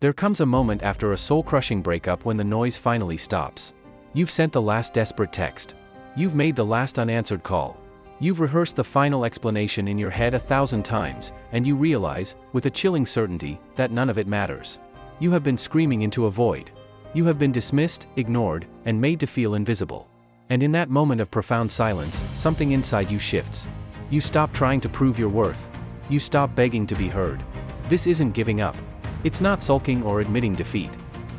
There comes a moment after a soul-crushing breakup when the noise finally stops. You've sent the last desperate text. You've made the last unanswered call. You've rehearsed the final explanation in your head 1,000 times, and you realize, with a chilling certainty, that none of it matters. You have been screaming into a void. You have been dismissed, ignored, and made to feel invisible. And in that moment of profound silence, something inside you shifts. You stop trying to prove your worth. You stop begging to be heard. This isn't giving up. It's not sulking or admitting defeat.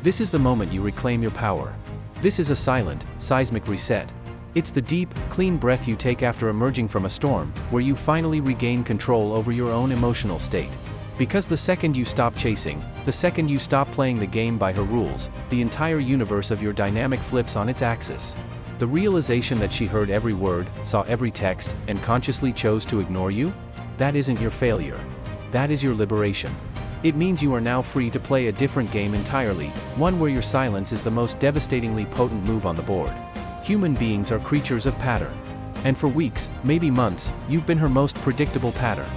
This is the moment you reclaim your power. This is a silent, seismic reset. It's the deep, clean breath you take after emerging from a storm, where you finally regain control over your own emotional state. Because the second you stop chasing, the second you stop playing the game by her rules, the entire universe of your dynamic flips on its axis. The realization that she heard every word, saw every text, and consciously chose to ignore you? That isn't your failure. That is your liberation. It means you are now free to play a different game entirely, one where your silence is the most devastatingly potent move on the board. Human beings are creatures of pattern. And for weeks, maybe months, you've been her most predictable pattern.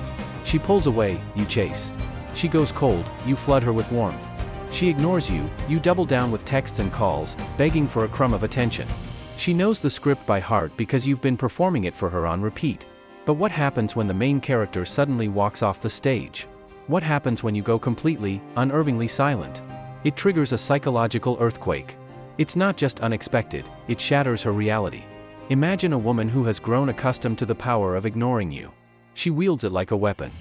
She pulls away, you chase. She goes cold, you flood her with warmth. She ignores you, you double down with texts and calls, begging for a crumb of attention. She knows the script by heart because you've been performing it for her on repeat. But what happens when the main character suddenly walks off the stage? What happens when you go completely, unervingly silent? It triggers a psychological earthquake. It's not just unexpected, it shatters her reality. Imagine a woman who has grown accustomed to the power of ignoring you. She wields it like a weapon.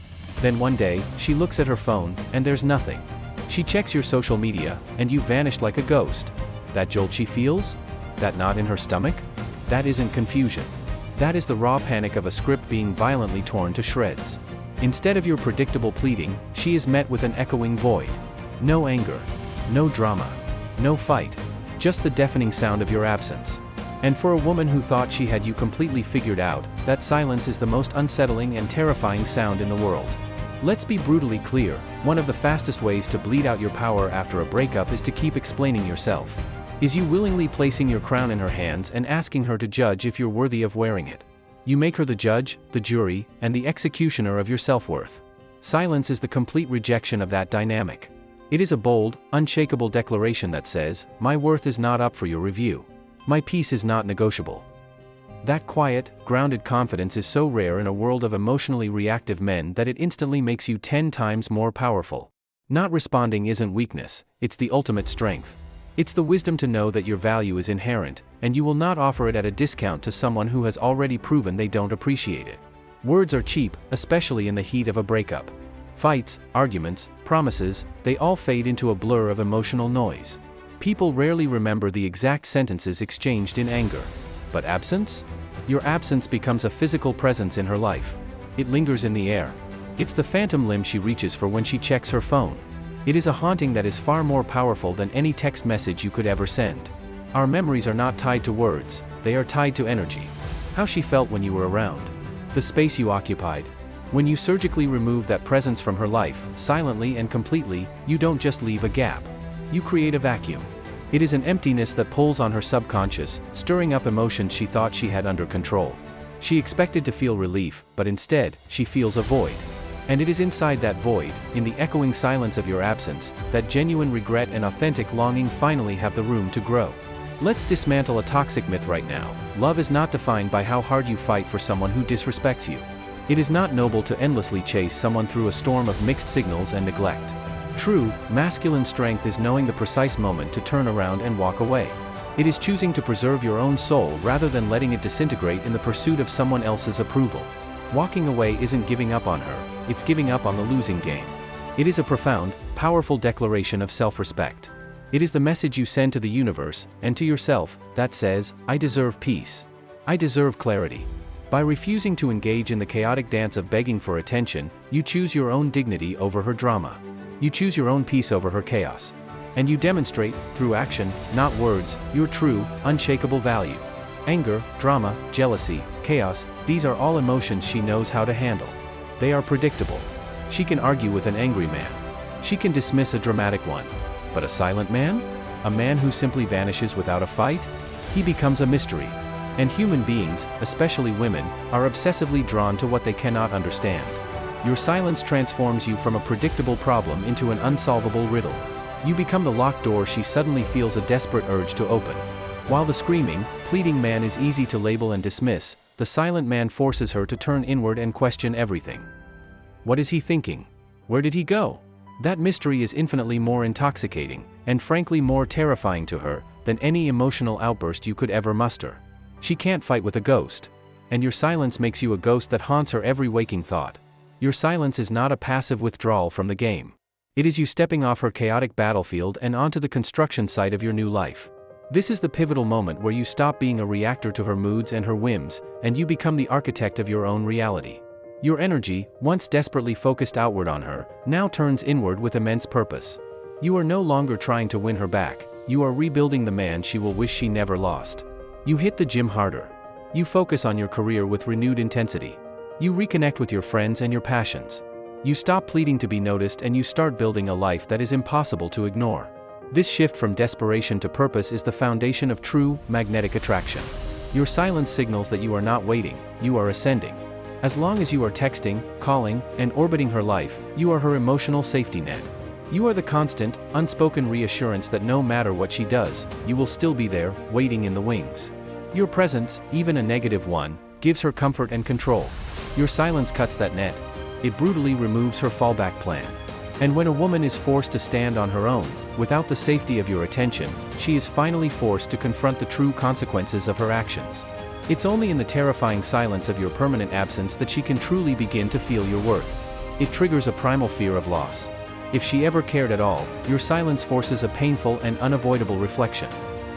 Then one day, she looks at her phone, and there's nothing. She checks your social media, and you've vanished like a ghost. That jolt she feels? That knot in her stomach? That isn't confusion. That is the raw panic of a script being violently torn to shreds. Instead of your predictable pleading, she is met with an echoing void. No anger. No drama. No fight. Just the deafening sound of your absence. And for a woman who thought she had you completely figured out, that silence is the most unsettling and terrifying sound in the world. Let's be brutally clear, one of the fastest ways to bleed out your power after a breakup is to keep explaining yourself. Is you willingly placing your crown in her hands and asking her to judge if you're worthy of wearing it. You make her the judge, the jury, and the executioner of your self-worth. Silence is the complete rejection of that dynamic. It is a bold, unshakable declaration that says, my worth is not up for your review. My peace is not negotiable. That quiet, grounded confidence is so rare in a world of emotionally reactive men that it instantly makes you 10 times more powerful. Not responding isn't weakness, it's the ultimate strength. It's the wisdom to know that your value is inherent, and you will not offer it at a discount to someone who has already proven they don't appreciate it. Words are cheap, especially in the heat of a breakup. Fights, arguments, promises, they all fade into a blur of emotional noise. People rarely remember the exact sentences exchanged in anger. But absence? Your absence becomes a physical presence in her life. It lingers in the air. It's the phantom limb she reaches for when she checks her phone. It is a haunting that is far more powerful than any text message you could ever send. Our memories are not tied to words, they are tied to energy. How she felt when you were around. The space you occupied. When you surgically remove that presence from her life, silently and completely, you don't just leave a gap. You create a vacuum. It is an emptiness that pulls on her subconscious, stirring up emotions she thought she had under control. She expected to feel relief, but instead, she feels a void. And it is inside that void, in the echoing silence of your absence, that genuine regret and authentic longing finally have the room to grow. Let's dismantle a toxic myth right now. Love is not defined by how hard you fight for someone who disrespects you. It is not noble to endlessly chase someone through a storm of mixed signals and neglect. True, masculine strength is knowing the precise moment to turn around and walk away. It is choosing to preserve your own soul rather than letting it disintegrate in the pursuit of someone else's approval. Walking away isn't giving up on her, it's giving up on the losing game. It is a profound, powerful declaration of self-respect. It is the message you send to the universe, and to yourself, that says, I deserve peace. I deserve clarity. By refusing to engage in the chaotic dance of begging for attention, you choose your own dignity over her drama. You choose your own peace over her chaos. And you demonstrate, through action, not words, your true, unshakable value. Anger, drama, jealousy, chaos, these are all emotions she knows how to handle. They are predictable. She can argue with an angry man. She can dismiss a dramatic one. But a silent man? A man who simply vanishes without a fight? He becomes a mystery. And human beings, especially women, are obsessively drawn to what they cannot understand. Your silence transforms you from a predictable problem into an unsolvable riddle. You become the locked door she suddenly feels a desperate urge to open. While the screaming, pleading man is easy to label and dismiss, the silent man forces her to turn inward and question everything. What is he thinking? Where did he go? That mystery is infinitely more intoxicating, and frankly more terrifying to her, than any emotional outburst you could ever muster. She can't fight with a ghost. And your silence makes you a ghost that haunts her every waking thought. Your silence is not a passive withdrawal from the game. It is you stepping off her chaotic battlefield and onto the construction site of your new life. This is the pivotal moment where you stop being a reactor to her moods and her whims, and you become the architect of your own reality. Your energy, once desperately focused outward on her, now turns inward with immense purpose. You are no longer trying to win her back, you are rebuilding the man she will wish she never lost. You hit the gym harder. You focus on your career with renewed intensity. You reconnect with your friends and your passions. You stop pleading to be noticed and you start building a life that is impossible to ignore. This shift from desperation to purpose is the foundation of true, magnetic attraction. Your silence signals that you are not waiting, you are ascending. As long as you are texting, calling, and orbiting her life, you are her emotional safety net. You are the constant, unspoken reassurance that no matter what she does, you will still be there, waiting in the wings. Your presence, even a negative one, gives her comfort and control. Your silence cuts that net. It brutally removes her fallback plan. And when a woman is forced to stand on her own, without the safety of your attention, she is finally forced to confront the true consequences of her actions. It's only in the terrifying silence of your permanent absence that she can truly begin to feel your worth. It triggers a primal fear of loss. If she ever cared at all, your silence forces a painful and unavoidable reflection.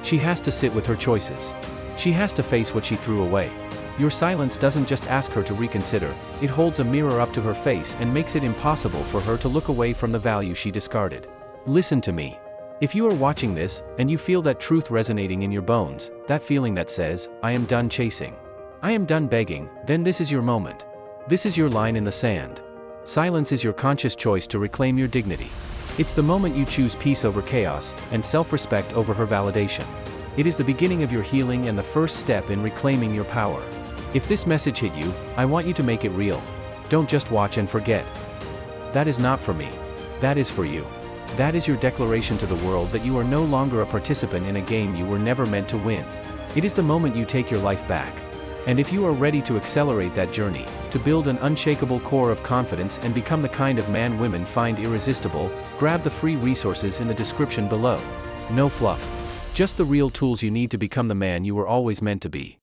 She has to sit with her choices. She has to face what she threw away. Your silence doesn't just ask her to reconsider, it holds a mirror up to her face and makes it impossible for her to look away from the value she discarded. Listen to me. If you are watching this, and you feel that truth resonating in your bones, that feeling that says, I am done chasing, I am done begging, then this is your moment. This is your line in the sand. Silence is your conscious choice to reclaim your dignity. It's the moment you choose peace over chaos, and self-respect over her validation. It is the beginning of your healing and the first step in reclaiming your power. If this message hit you, I want you to make it real. Don't just watch and forget. That is not for me. That is for you. That is your declaration to the world that you are no longer a participant in a game you were never meant to win. It is the moment you take your life back. And if you are ready to accelerate that journey, to build an unshakable core of confidence and become the kind of man women find irresistible, grab the free resources in the description below. No fluff. Just the real tools you need to become the man you were always meant to be.